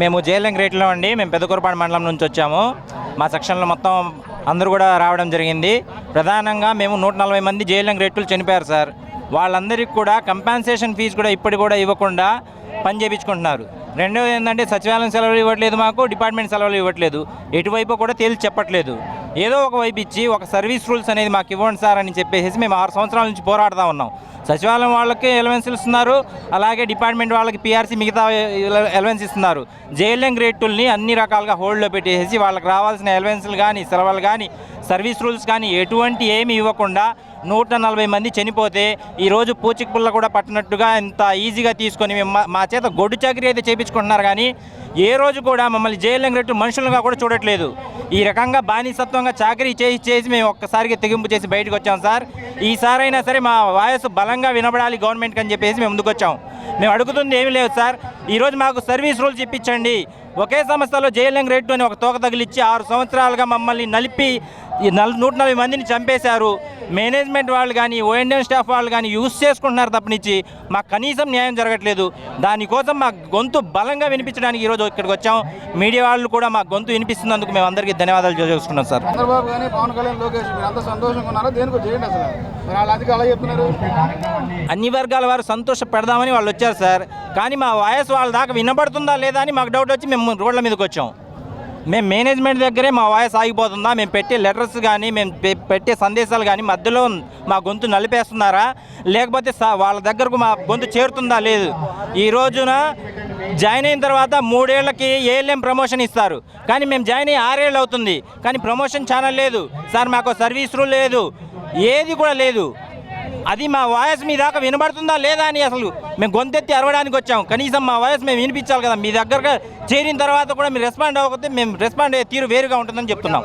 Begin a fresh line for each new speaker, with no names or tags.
మేము జేఎల్ఎం గ్రేట్లో అండి. మేము పెద్దకూరపాడు మండలం నుంచి వచ్చాము. మా సెక్షన్లో మొత్తం అందరూ కూడా రావడం జరిగింది. ప్రధానంగా మేము 140 మంది జేఎల్ఎం గ్రేట్లు చనిపోయారు సార్. వాళ్ళందరికీ కూడా కంపెన్సేషన్ ఫీజు కూడా ఇప్పటికి కూడా ఇవ్వకుండా పని చేయించుకుంటున్నారు. రెండోది ఏంటంటే సచివాలయం సెలవులు ఇవ్వట్లేదు, మాకు డిపార్ట్మెంట్ సెలవులు ఇవ్వట్లేదు. ఎటువైపు కూడా తేల్చి చెప్పట్లేదు. ఏదో ఒక వైపు ఇచ్చి ఒక సర్వీస్ రూల్స్ అనేది మాకు ఇవ్వండి సార్ అని చెప్పేసి మేము 6 సంవత్సరాల నుంచి పోరాడుతూ ఉన్నాం. సచివాలయం వాళ్ళకి ఎలవెన్స్లు ఇస్తున్నారు, అలాగే డిపార్ట్మెంట్ వాళ్ళకి పిఆర్సీ మిగతా ఎలవెన్స్ ఇస్తున్నారు. జేఎల్ఎం గ్రేడ్ని అన్ని రకాలుగా హోల్డ్లో పెట్టేసి వాళ్ళకి రావాల్సిన ఎలవెన్స్లు కానీ సెలవులు కానీ సర్వీస్ రూల్స్ కానీ ఎటువంటి ఏమి ఇవ్వకుండా 140 మంది చనిపోతే ఈరోజు పూచిక పుల్ల కూడా పట్టినట్టుగా ఇంత ఈజీగా తీసుకొని మేము మా చేత గొడ్డు చాకరీ అయితే చేయించుకుంటున్నారు. కానీ ఏ రోజు కూడా మమ్మల్ని జేఎల్ఎం గ్రేడ్ మనుషులుగా కూడా చూడట్లేదు. ఈ రకంగా బానిసత్వంగా చాకరీ చేసి మేము ఒక్కసారిగా తెగింపు చేసి బయటకు వచ్చాం సార్. ఈసారైనా సరే మా వాయిస్ బలంగా వినబడాలి గవర్నమెంట్కి అని చెప్పేసి మేము ముందుకు వచ్చాం. మేము అడుగుతుంది ఏమీ లేదు సార్, ఈరోజు మాకు సర్వీస్ రూల్స్ ఇప్పించండి. ఒకే సంస్థలో జేఎల్ఎం గ్రేడ్ అని ఒక తోక తగిలిచ్చి 6 సంవత్సరాలుగా మమ్మల్ని నలిపి 140 మందిని చంపేశారు. మేనేజ్మెంట్ వాళ్ళు కానీ ఓఎన్ఎం స్టాఫ్ వాళ్ళు కానీ యూజ్ చేసుకుంటున్నారు తప్పనిచ్చి మాకు కనీసం న్యాయం జరగట్లేదు. దానికోసం మా గొంతు బలంగా వినిపించడానికి ఈరోజు ఇక్కడికి వచ్చాం. మీడియా వాళ్ళు కూడా మా గొంతు వినిపిస్తున్నందుకు మేము అందరికీ ధన్యవాదాలు చేసుకుంటున్నాం సార్.
చంద్రబాబు కానీ పవన్ కళ్యాణ్ లోకేష్ మీరు అంత సంతోషంగా ఉన్నారా? దేనికి చేయండి అసలు మరి వాళ్ళు అధిక అలా చెప్తున్నారు.
అన్ని వర్గాల వారు సంతోష పెడదామని వాళ్ళు వచ్చారు సార్. కానీ మా వాయిస్ వాళ్ళ దాకా వినబడుతుందా లేదా అని మాకు డౌట్ వచ్చి మేము రోడ్ల మీదకి వచ్చాం. మేము మేనేజ్మెంట్ దగ్గరే మా వాయిస్ ఆగిపోతుందా, మేము పెట్టే లెటర్స్ కానీ మేము పెట్టే సందేశాలు కానీ మధ్యలో మా గొంతు నలిపేస్తున్నారా, లేకపోతే వాళ్ళ దగ్గరకు మా గొంతు చేరుతుందా లేదు. ఈ రోజున జాయిన్ అయిన తర్వాత 3 ఏళ్లకి ఏఎల్ఎం ప్రమోషన్ ఇస్తారు. కానీ మేము జాయిన్ అయ్యి 6 ఏళ్ళు అవుతుంది, కానీ ప్రమోషన్ ఛానల్ లేదు సార్. మాకు సర్వీస్ రూల్ లేదు, ఏది కూడా లేదు. అది మా వాయిస్ మీ దాకా వినబడుతుందా లేదా అని అసలు మేము గొంతెత్తి అరవడానికి వచ్చాం. కనీసం మా వాయిస్ మేము వినిపించాలి కదా. మీ దగ్గరగా చేరిన తర్వాత కూడా మీరు రెస్పాండ్ అవ్వకపోతే మేము రెస్పాండ్ అయ్యే తీరు వేరుగా ఉంటుందని చెప్తున్నాం.